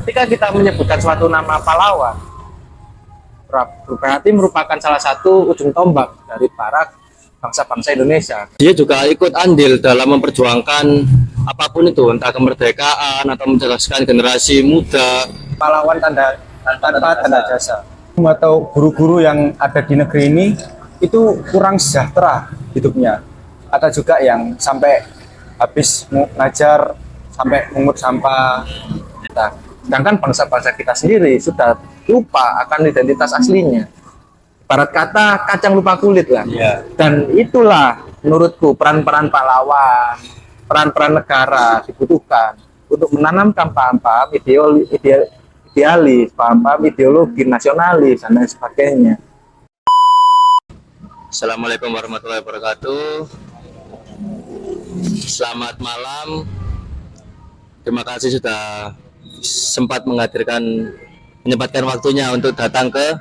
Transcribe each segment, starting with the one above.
Ketika kita menyebutkan suatu nama pahlawan, berarti merupakan salah satu ujung tombak dari para bangsa-bangsa Indonesia. Dia juga ikut andil dalam memperjuangkan apapun itu, entah kemerdekaan atau menjelaskan generasi muda. Pahlawan tanpa tanda jasa. Atau guru-guru yang ada di negeri ini itu kurang sejahtera hidupnya. Ada juga yang sampai habis ngajar, sampai mengut sampah. Nah, sedangkan bangsa-bangsa kita sendiri sudah lupa akan identitas aslinya. Barat kata kacang lupa kulit lah. Ya. Dan itulah menurutku peran-peran pahlawan, peran-peran negara dibutuhkan untuk menanamkan paham-paham idealis, paham-paham ideologi nasionalis dan lain sebagainya. Assalamualaikum warahmatullahi wabarakatuh. Selamat malam. Terima kasih sudah sempat menyempatkan waktunya untuk datang ke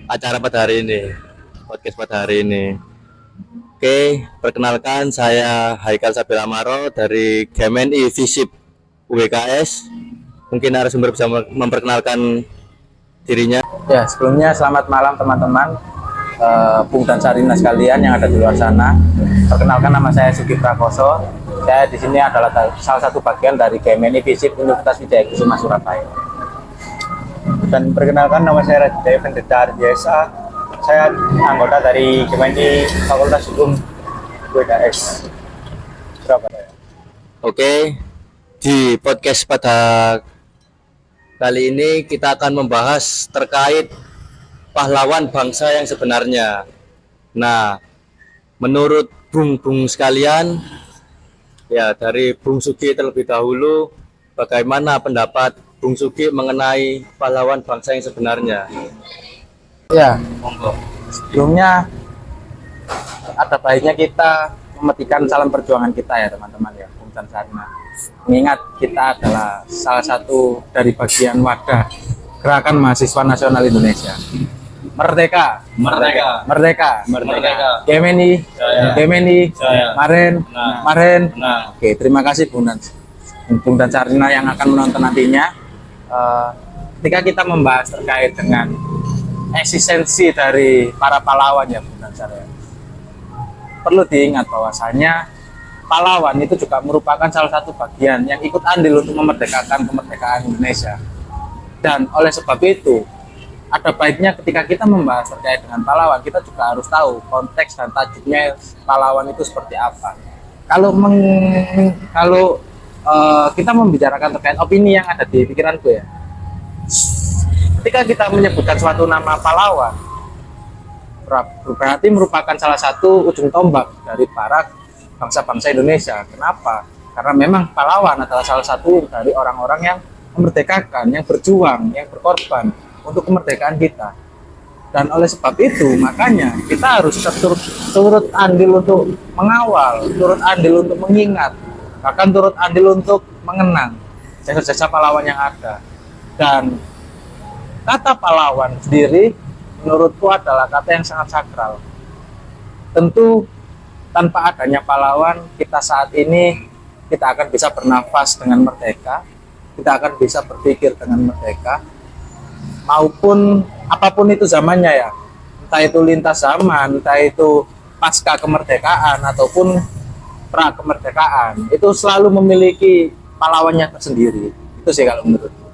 acara pada hari ini, podcast pada hari ini. Oke, perkenalkan saya Haikal Sabil Amaro dari GMNI Visip UWKS. Mungkin narasumber bisa memperkenalkan dirinya. Ya, sebelumnya selamat malam teman-teman, Bung dan Sarina sekalian yang ada di luar sana. Perkenalkan, nama saya Sugi Prakoso. Saya di sini adalah salah satu bagian dari GMNI Visip Universitas Wijaya Kusuma Surabaya. Dan perkenalkan, nama saya Raditya Vendetta Ardiesa. Saya anggota dari GMNI Fakultas Hukum UWKS Surabaya. Oke, di podcast pada kali ini kita akan membahas terkait pahlawan bangsa yang sebenarnya. Nah, menurut Bung sekalian, ya dari Bung Sugi terlebih dahulu, bagaimana pendapat Bung Sugi mengenai pahlawan bangsa yang sebenarnya? Ya, sebelumnya ada baiknya kita memetikan salam perjuangan kita ya teman-teman ya, Bung dan Sarina. Mengingat kita adalah salah satu dari bagian wadah Gerakan Mahasiswa Nasional Indonesia. Merdeka, Merdeka, merdeka, Merdeka. GMNI, Jaya. GMNI, Jaya. Maren, Nah. Maren. Nah. Oke, terima kasih Bung dan Sarina yang akan menonton nantinya. Ketika kita membahas terkait dengan eksistensi dari para pahlawan ya Bung dan Sarina, perlu diingat bahwasanya pahlawan itu juga merupakan salah satu bagian yang ikut andil untuk memerdekakan kemerdekaan Indonesia. Dan oleh sebab itu, ada baiknya ketika kita membahas terkait dengan pahlawan, kita juga harus tahu konteks dan tajuknya pahlawan itu seperti apa. Kalau kita membicarakan terkait opini yang ada di pikiranku ya, ketika kita menyebutkan suatu nama pahlawan, berarti merupakan salah satu ujung tombak dari para bangsa-bangsa Indonesia. Kenapa? Karena memang pahlawan adalah salah satu dari orang-orang yang memerdekakan, yang berjuang, yang berkorban untuk kemerdekaan kita. Dan oleh sebab itu, makanya kita harus turut andil untuk mengawal, turut andil untuk mengingat, bahkan turut andil untuk mengenang jasa-jasa pahlawan yang ada. Dan kata pahlawan sendiri menurutku adalah kata yang sangat sakral. Tentu tanpa adanya pahlawan, kita saat ini kita akan bisa bernafas dengan merdeka, kita akan bisa berpikir dengan merdeka, maupun apapun itu zamannya ya, entah itu lintas zaman, entah itu pasca kemerdekaan ataupun pra kemerdekaan, itu selalu memiliki pahlawannya tersendiri. Itu sih kalau menurutku.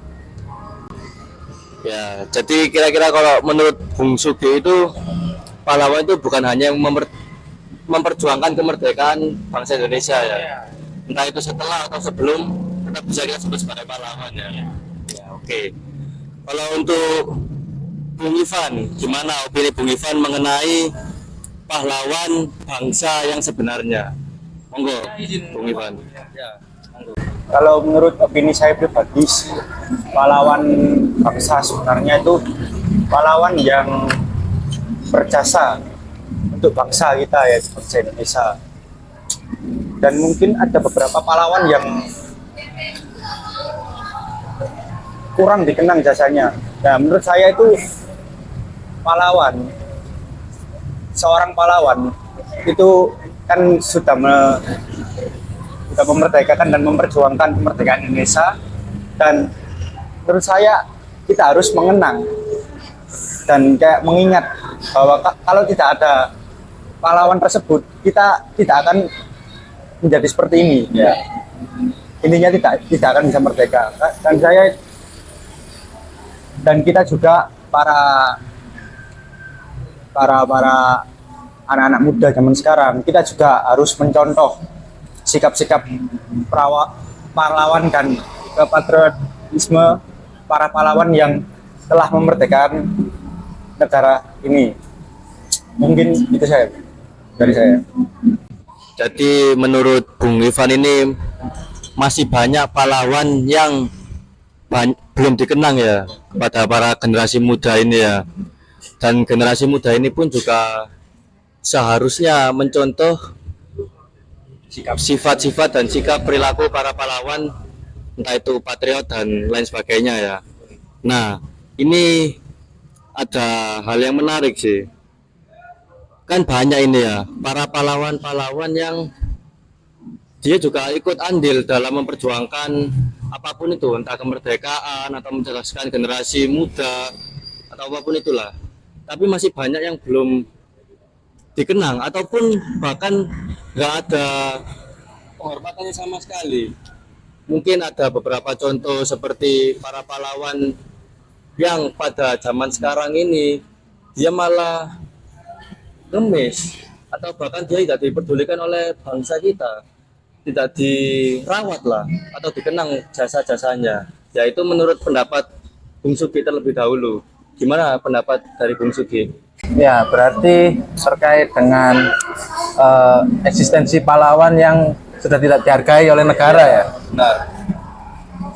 Ya, jadi kira-kira kalau menurut Bung Sugi itu pahlawan itu bukan hanya memperjuangkan kemerdekaan bangsa Indonesia ya. Entah itu setelah atau sebelum, tetap bisa kita sebut sebagai pahlawan ya. Ya, oke. Kalau untuk Bung Ivan, gimana opini Bung Ivan mengenai pahlawan bangsa yang sebenarnya? Monggo, Bung Ivan. Ya, monggo. Kalau menurut opini saya pribadi, pahlawan bangsa sebenarnya itu pahlawan yang berjasa untuk bangsa kita ya, bangsa Indonesia. Dan mungkin ada beberapa pahlawan yang kurang dikenang jasanya. Nah, menurut saya itu seorang pahlawan itu kan sudah memerdekakan dan memperjuangkan kemerdekaan Indonesia Dan menurut saya kita harus mengenang dan kayak mengingat bahwa kalau tidak ada pahlawan tersebut, kita tidak akan menjadi seperti ini. Ya. Intinya tidak akan bisa merdeka. Dan kita juga para anak-anak muda zaman sekarang, kita juga harus mencontoh sikap-sikap pahlawan dan kepatriotisme para pahlawan yang telah memerdekakan negara ini. Mungkin itu dari saya. Jadi menurut Bung Ivan ini masih banyak pahlawan yang belum dikenang ya kepada para generasi muda ini ya. Dan generasi muda ini pun juga seharusnya mencontoh sifat-sifat dan sikap perilaku para pahlawan, entah itu patriot dan lain sebagainya ya. Nah, ini ada hal yang menarik sih. Kan banyak ini ya, para pahlawan-pahlawan yang dia juga ikut andil dalam memperjuangkan apapun itu, entah kemerdekaan atau menjelaskan generasi muda atau apapun itulah. Tapi masih banyak yang belum dikenang ataupun bahkan nggak ada penghormatannya sama sekali. Mungkin ada beberapa contoh seperti para pahlawan yang pada zaman sekarang ini dia malah ngemis atau bahkan dia tidak diperdulikan oleh bangsa kita, tidak dirawat lah atau dikenang jasa-jasanya. Yaitu menurut pendapat Bung Sugi terlebih dahulu. Gimana pendapat dari Bung Sugi? Ya, berarti terkait dengan eksistensi pahlawan yang sudah tidak dihargai oleh negara ya. Nah,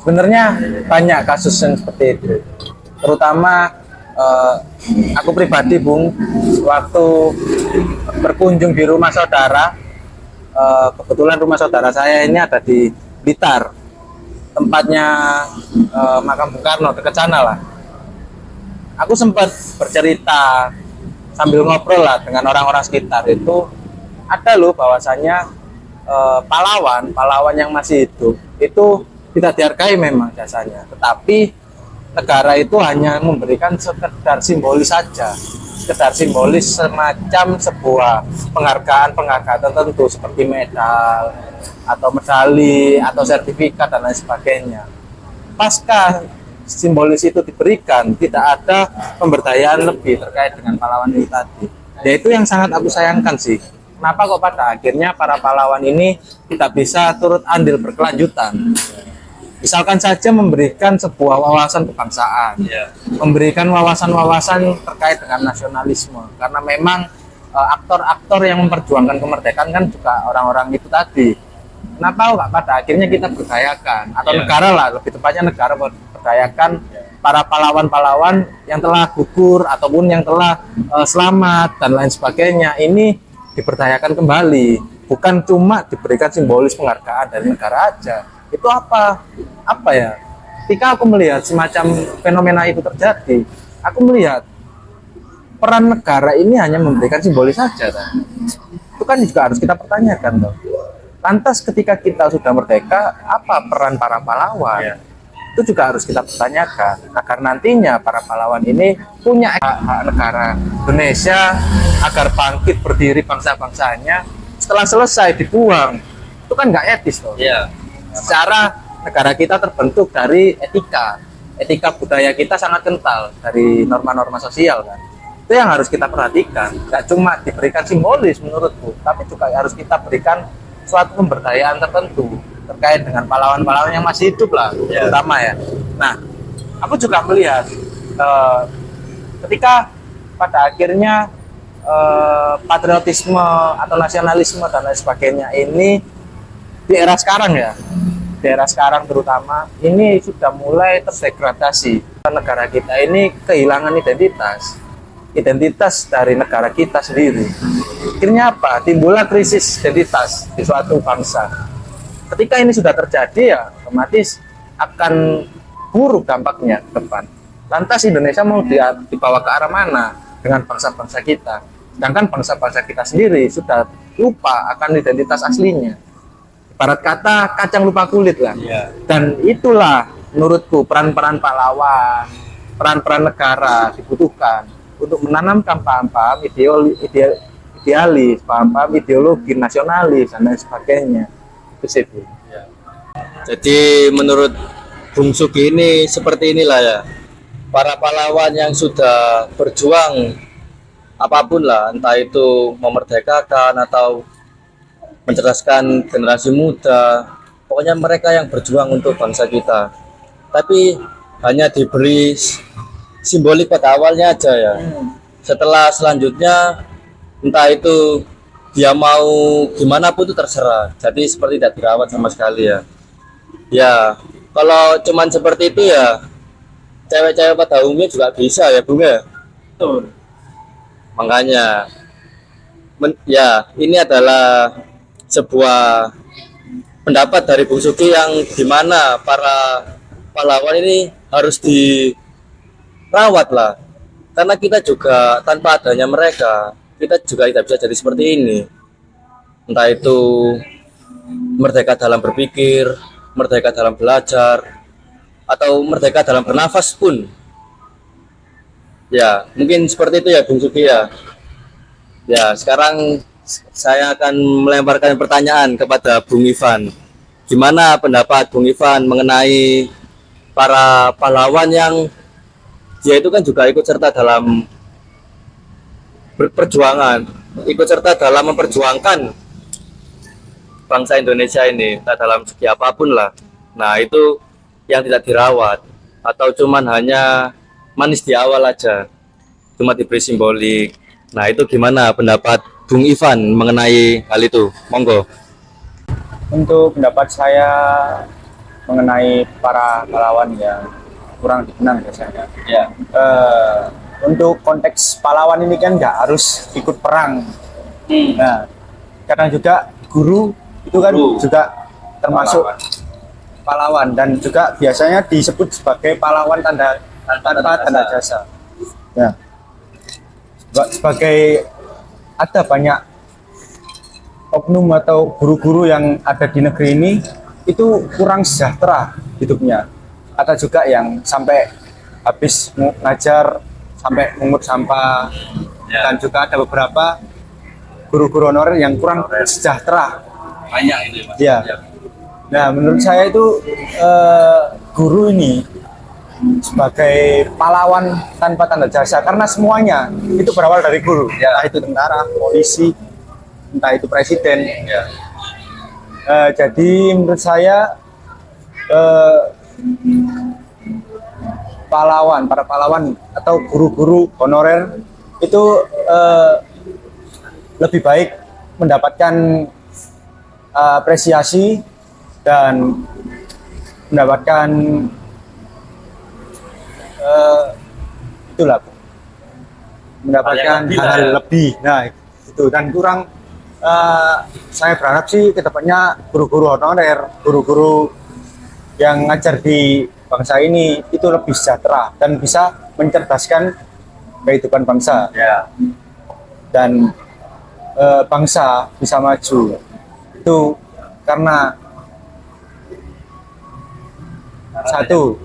Sebenarnya banyak kasus yang seperti itu. Terutama aku pribadi, Bung, waktu berkunjung di rumah saudara, kebetulan rumah saudara saya ini ada di Blitar, tempatnya makam Bung Karno, dekat sana lah. Aku sempat bercerita sambil ngobrol lah dengan orang-orang sekitar, itu ada loh bahwasannya pahlawan yang masih hidup itu tidak dihargai memang jasanya, tetapi negara itu hanya memberikan sekedar simbolis saja, sekedar simbolis semacam sebuah penghargaan tertentu seperti medal atau medali atau sertifikat dan lain sebagainya. Pasca simbolis itu diberikan, tidak ada pemberdayaan lebih terkait dengan pahlawan itu tadi. Ya itu yang sangat aku sayangkan sih. Kenapa kok pada akhirnya para pahlawan ini tidak bisa turut andil berkelanjutan? Misalkan saja memberikan sebuah wawasan kebangsaan, memberikan wawasan-wawasan terkait dengan nasionalisme. Karena memang aktor-aktor yang memperjuangkan kemerdekaan kan juga orang-orang itu tadi. Kenapa kok pada akhirnya kita berdayakan, atau negara lah, lebih tepatnya negara berdayakan para pahlawan-pahlawan yang telah gugur ataupun yang telah selamat dan lain sebagainya, ini diberdayakan kembali, bukan cuma diberikan simbolis penghargaan dari negara aja. Itu apa ya, ketika aku melihat semacam fenomena itu terjadi, aku melihat peran negara ini hanya memberikan simbolis saja kan? Itu kan juga harus kita pertanyakan toh. Lantas ketika kita sudah merdeka, apa peran para pahlawan? Itu juga harus kita pertanyakan agar nantinya para pahlawan ini punya hak negara Indonesia agar bangkit berdiri bangsa-bangsanya. Setelah selesai dibuang, itu kan nggak etis toh. Secara negara kita terbentuk dari etika budaya kita sangat kental dari norma-norma sosial kan. Itu yang harus kita perhatikan. Nggak cuma diberikan simbolis menurutku, tapi juga harus kita berikan suatu pemberdayaan tertentu terkait dengan pahlawan-pahlawan yang masih hidup lah, terutama ya. Nah, aku juga melihat ketika pada akhirnya patriotisme atau nasionalisme dan lain sebagainya ini di era sekarang ya, di era sekarang terutama ini sudah mulai terdegradasi. Negara kita ini kehilangan identitas dari negara kita sendiri. Akhirnya apa? Timbullah krisis identitas di suatu bangsa. Ketika ini sudah terjadi ya otomatis akan buruk dampaknya ke depan. Lantas Indonesia mau dibawa ke arah mana dengan bangsa-bangsa kita? Sedangkan bangsa-bangsa kita sendiri sudah lupa akan identitas aslinya. Ibarat kata kacang lupa kulit lah. Dan itulah menurutku peran-peran pahlawan, peran-peran negara dibutuhkan untuk menanamkan paham-paham idealis, paham-paham ideologi nasionalis dan lain sebagainya. Itu sih, Bu. Jadi menurut Bung Sugi ini seperti inilah ya, para pahlawan yang sudah berjuang apapun lah, entah itu memerdekakan atau mencerdaskan generasi muda, pokoknya mereka yang berjuang untuk bangsa kita. Tapi hanya diberi simbolik pada awalnya aja ya. Setelah selanjutnya entah itu dia mau gimana pun itu terserah. Jadi seperti tidak dirawat sama sekali ya. Ya, kalau cuman seperti itu ya cewek-cewek pada umumnya juga bisa ya Bung ya. Betul. Makanya ya ini adalah sebuah pendapat dari Bung Sugi yang dimana para pahlawan ini harus dirawat lah, karena kita juga tanpa adanya mereka kita juga tidak bisa jadi seperti ini, entah itu merdeka dalam berpikir, merdeka dalam belajar, atau merdeka dalam bernafas pun ya. Mungkin seperti itu ya Bung Sugi ya. Ya, sekarang saya akan melemparkan pertanyaan kepada Bung Ivan. Gimana pendapat Bung Ivan mengenai para pahlawan yang dia itu kan juga ikut serta dalam berperjuangan, ikut serta dalam memperjuangkan bangsa Indonesia ini, entah dalam segi apapun lah. Nah, itu yang tidak dirawat atau cuman hanya manis di awal aja, cuma diberi simbolik. Nah, itu gimana pendapat Bung Ivan mengenai hal itu? Monggo. Untuk pendapat saya mengenai para pahlawan yang kurang dikenang biasanya. Ya. Untuk konteks pahlawan ini kan nggak harus ikut perang. Nah, kadang juga guru itu kan juga termasuk pahlawan dan juga biasanya disebut sebagai pahlawan tanpa tanda jasa. Ya. Sebagai ada banyak oknum atau guru-guru yang ada di negeri ini itu kurang sejahtera hidupnya. Ada juga yang sampai habis ngajar sampai mengut sampah, dan juga ada beberapa guru-guru honorer yang kurang sejahtera. Banyak ini, Mas. Ya. Nah, menurut saya itu guru ini sebagai pahlawan tanpa tanda jasa karena semuanya itu berawal dari guru. Entah itu tentara, polisi, entah itu presiden. Jadi menurut saya para pahlawan atau guru-guru honorer itu lebih baik mendapatkan apresiasi dan mendapatkan itulah, mendapatkan hal lebih. Nah, itu dan kurang. Saya berharap sih kedepannya guru-guru honorer, guru-guru yang ngajar di bangsa ini itu lebih sejahtera dan bisa mencerdaskan kehidupan bangsa. Ya. Dan bangsa bisa maju. Itu karena satu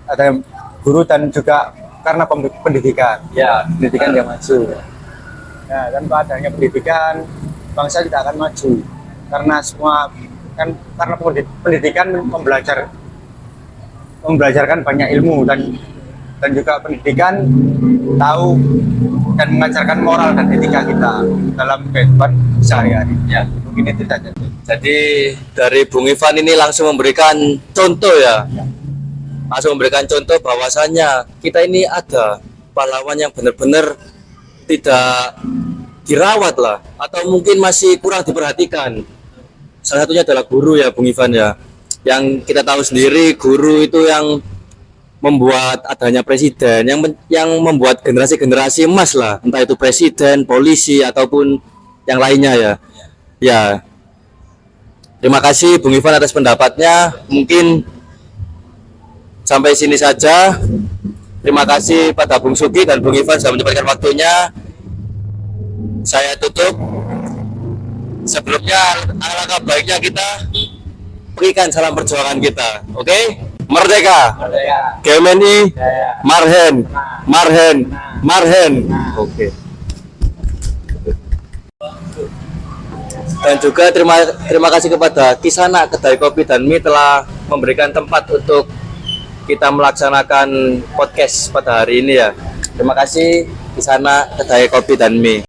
ada guru dan juga karena pendidikan. Ya. Pendidikan yang maju. Nah, tanpa adanya pendidikan bangsa tidak akan maju karena semua kan karena pendidikan membelajarkan banyak ilmu dan juga pendidikan tahu dan mengajarkan moral dan etika kita dalam kehidupan sehari-hari. Ya. Mungkin itu saja. Jadi dari Bung Ivan ini langsung memberikan contoh ya. Langsung memberikan contoh bahwasannya kita ini ada pahlawan yang benar-benar tidak dirawat lah, atau mungkin masih kurang diperhatikan. Salah satunya adalah guru ya Bung Ivan ya. Yang kita tahu sendiri guru itu yang membuat adanya presiden, yang membuat generasi-generasi emas lah, entah itu presiden, polisi ataupun yang lainnya ya. Ya. Terima kasih Bung Ivan atas pendapatnya. Mungkin sampai sini saja. Terima kasih pada Bung Sugi dan Bung Ivan sudah menyempatkan waktunya. Saya tutup. Sebelumnya alangkah baiknya kita berikan salam perjuangan kita. Oke? Merdeka. GMNI. Marhen. Oke. Dan juga terima kasih kepada Kisana Kedai Kopi dan Mie telah memberikan tempat untuk kita melaksanakan podcast pada hari ini ya. Terima kasih Kisana Kedai Kopi dan Mie.